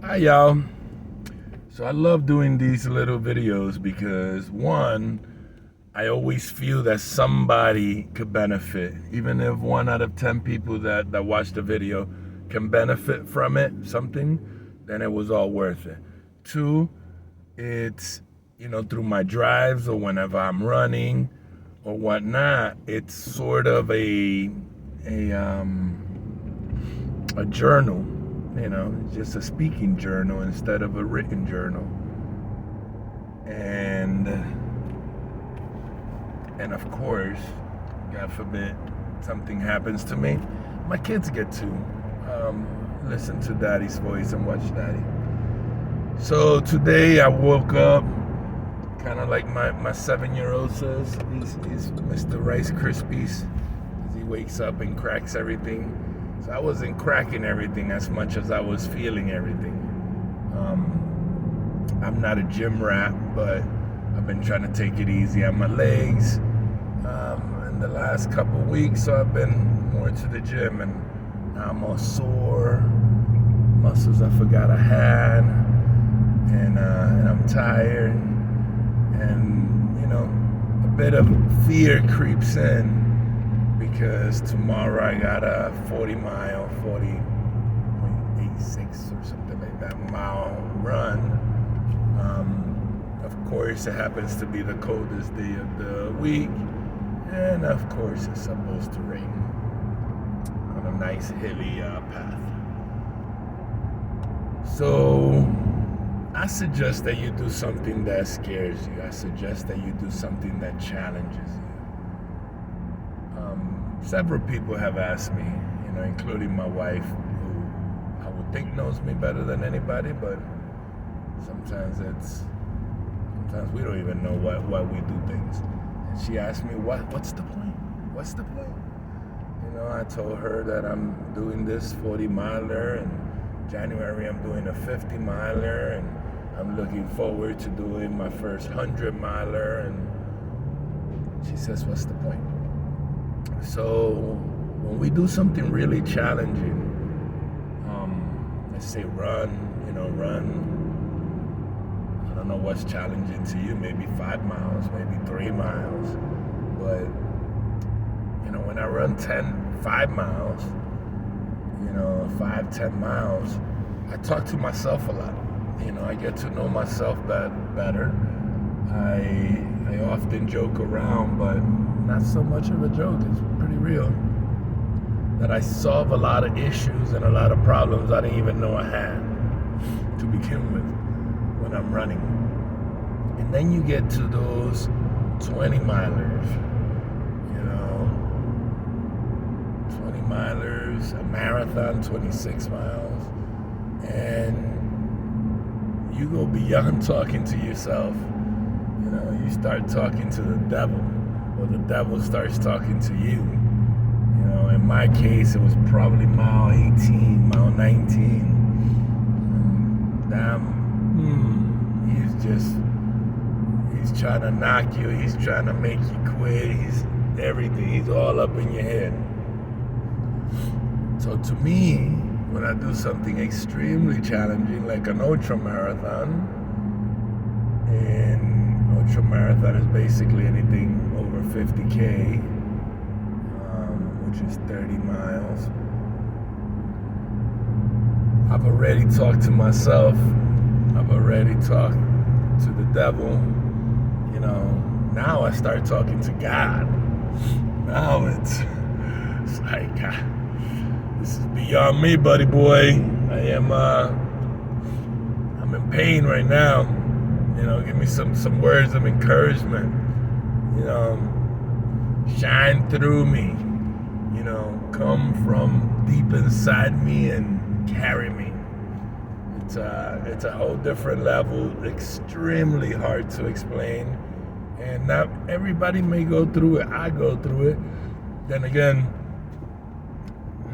Hi y'all. So I love doing these little videos because one, I always feel that somebody could benefit. Even if 1 out of 10 people that watch the video can benefit from it, something, then it was all worth it. Two, it's, through my drives or whenever I'm running or whatnot, it's sort of a journal, just a speaking journal instead of a written journal. And of course, God forbid something happens to me, my kids get to listen to Daddy's voice and watch Daddy. So today I woke up kind of like my 7-year-old says, he's Mr. Rice Krispies. He wakes up and cracks everything. So I wasn't cracking everything as much as I was feeling everything. I'm not a gym rat, but I've been trying to take it easy on my legs in the last couple of weeks. So I've been more to the gym, and now I'm all sore, muscles I forgot I had, and I'm tired, and a bit of fear creeps in. Because tomorrow I got a 40-mile, 40.86 or something like that mile run. Of course, it happens to be the coldest day of the week. And of course, it's supposed to rain on a nice hilly path. So I suggest that you do something that scares you. I suggest that you do something that challenges you. Several people have asked me, including my wife, who I would think knows me better than anybody, but sometimes we don't even know why we do things. And she asked me, what's the point? What's the point? I told her that I'm doing this 40-miler, and January I'm doing a 50-miler, and I'm looking forward to doing my first 100-miler, and she says, what's the point? So when we do something really challenging, let's say run, I don't know what's challenging to you, maybe 5 miles, maybe 3 miles, but when I run 5 miles, 5-10 miles, I talk to myself a lot. I get to know myself better. I often joke around, but not so much of a joke, it's pretty real, that I solve a lot of issues and a lot of problems I didn't even know I had to begin with when I'm running. And then you get to those 20-milers, 20-milers, a marathon, 26 miles, and you go beyond talking to yourself. You start talking to the devil, or the devil starts talking to you. In my case, it was probably mile 18, mile 19. He's trying to knock you, he's trying to make you quit, he's everything, he's all up in your head. So to me, when I do something extremely challenging, like an ultra marathon, and ultra marathon is basically anything over 50K, which is 30 miles. I've already talked to myself. I've already talked to the devil. Now I start talking to God. Now it's like, this is beyond me, buddy boy. I'm in pain right now. Give me some words of encouragement. Shine through me. Come from deep inside me and carry me. It's a whole different level, extremely hard to explain. And not everybody may go through it. I go through it. Then again,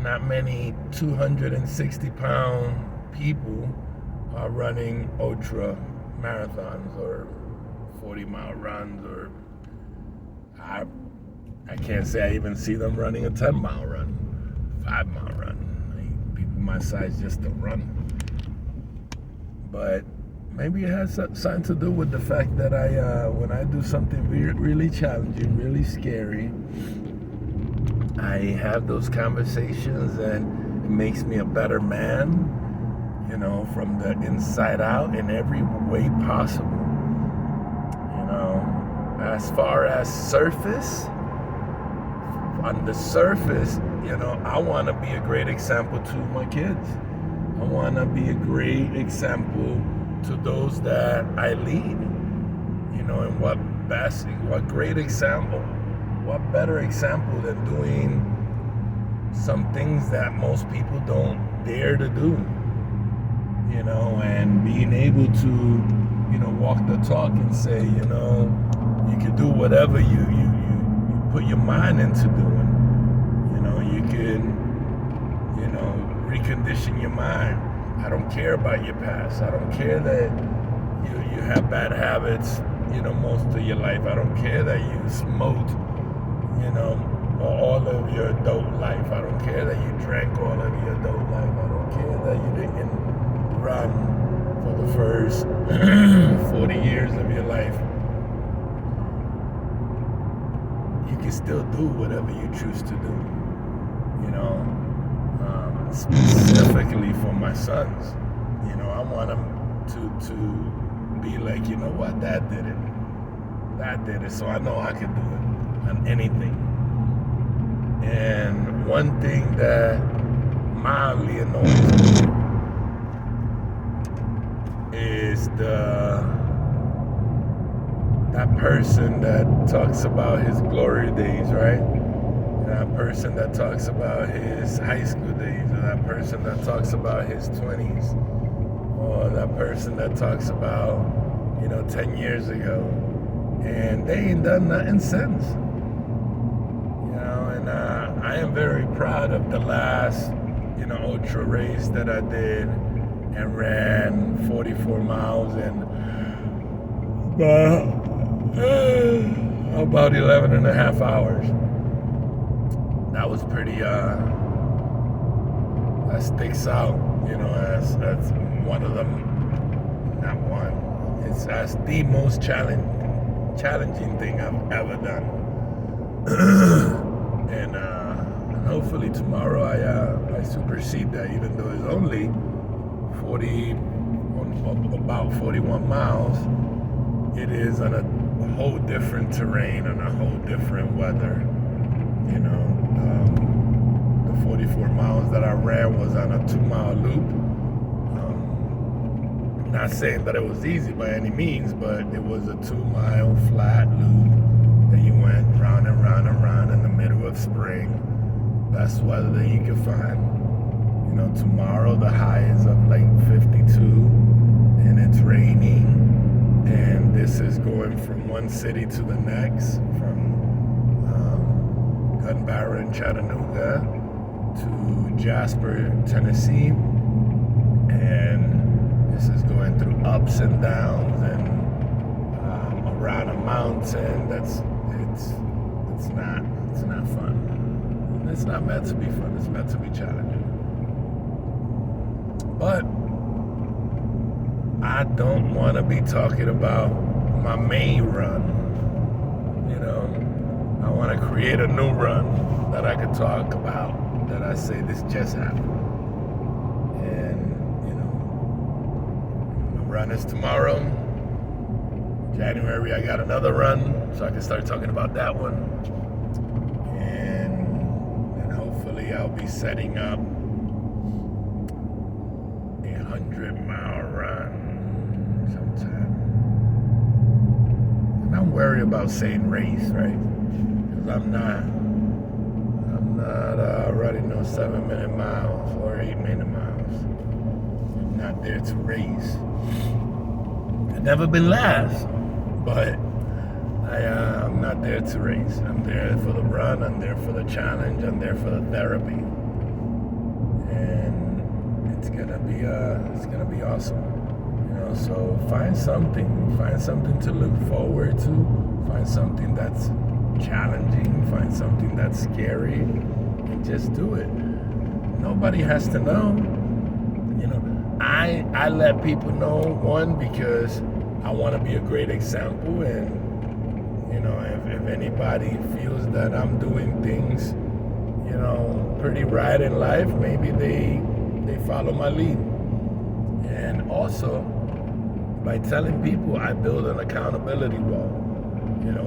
not many 260-pound people are running ultra marathons or 40-mile runs, or I can't say I even see them running a 10-mile run, 5-mile run. People my size just don't run. But maybe it has something to do with the fact that when I do something really challenging, really scary, I have those conversations and it makes me a better man, from the inside out in every way possible. As far as on the surface, I want to be a great example to my kids. I want to be a great example to those that I lead. And what great example, what better example than doing some things that most people don't dare to do, and being able to, walk the talk and say, you can do whatever you put your mind into doing. You can, recondition your mind. I don't care about your past. I don't care that you have bad habits, most of your life. I don't care that you smoked, all of your adult life. I don't care that you drank all of your adult life. I don't care that you didn't run for the first 40 years of your life. You can still do whatever you choose to do, specifically for my sons. I want them to be like, what, Dad did it, so I know I can do it on anything. And one thing that mildly annoys me is that person that talks about his glory days, right? That person that talks about his high school days, or that person that talks about his 20s, or that person that talks about, 10 years ago, and they ain't done nothing since. And I am very proud of the last, ultra race that I did and ran 44 miles in about 11 and a half hours. That was pretty, that sticks out, that's one of them, not one, that's the most challenging thing I've ever done. And hopefully tomorrow I supersede that, even though it's only about 41 miles. It is on a whole different terrain, on a whole different weather. The 44 miles that I ran was on a 2-mile loop. Not saying that it was easy by any means, but it was a 2-mile flat loop that you went round and round and round in the middle of spring. Best weather that you could find. Tomorrow the high is of like 52 and it's raining, and this is going from one city to the next, from Gun Barrel in Chattanooga to Jasper, Tennessee, and this is going through ups and downs and around a mountain. It's not fun. It's not meant to be fun. It's meant to be challenging. But I don't want to be talking about my main run. I want to create a new run that I could talk about, that I say this just happened. And, the run is tomorrow. January, I got another run, so I can start talking about that one. And hopefully I'll be setting up 100-mile run sometime. And I'm worried about saying race, right? Because I'm not running no 7-minute miles or 8-minute miles. I'm not there to race. I've never been last, but I'm not there to race. I'm there for the run. I'm there for the challenge. I'm there for the therapy. And it's gonna be awesome. So find something to look forward to, find something that's challenging, find something that's scary, and just do it. Nobody has to know. I let people know, one, because I want to be a great example, and if anybody feels that I'm doing things pretty right in life, maybe they follow my lead. And also, by telling people, I build an accountability wall,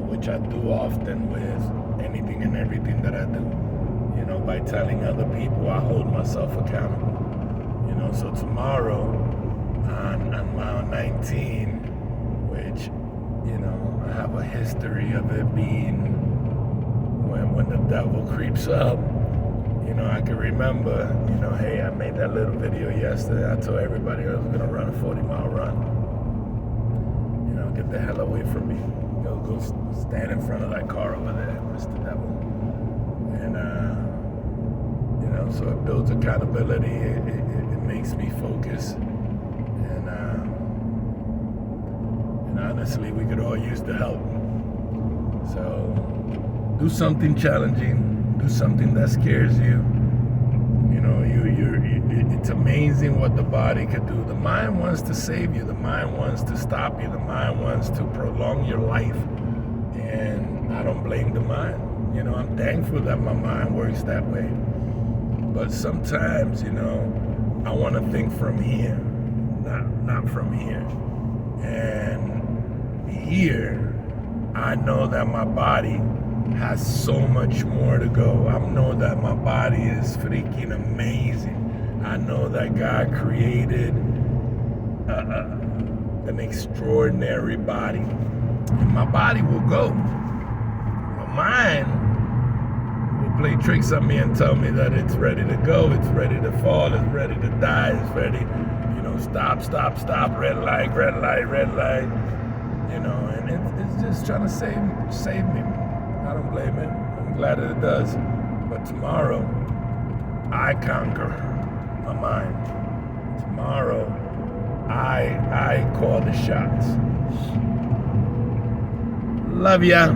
which I do often with anything and everything that I do. By telling other people, I hold myself accountable. So tomorrow, on mile 19, which, I have a history of it being when the devil creeps up. I can remember, hey, I made that little video yesterday. I told everybody I was going to run a 40-mile run. Get the hell away from me. Go stand in front of that car over there, Mr. Devil. And, so it builds accountability. It makes me focus. And honestly, we could all use the help. So do something challenging. Do something that scares you. It's amazing what the body could do. The mind wants to save you. The mind wants to stop you. The mind wants to prolong your life. And I don't blame the mind. I'm thankful that my mind works that way. But sometimes, I want to think from here, not from here. And here, I know that my body has so much more to go. I know that my body is freaking amazing. I know that God created an extraordinary body. And my body will go. My mind will play tricks on me and tell me that it's ready to go, it's ready to fall, it's ready to die, it's ready, stop, red light, and it's just trying to save me. I don't blame it. I'm glad that it does. But tomorrow, I conquer my mind. Tomorrow, I call the shots. Love ya.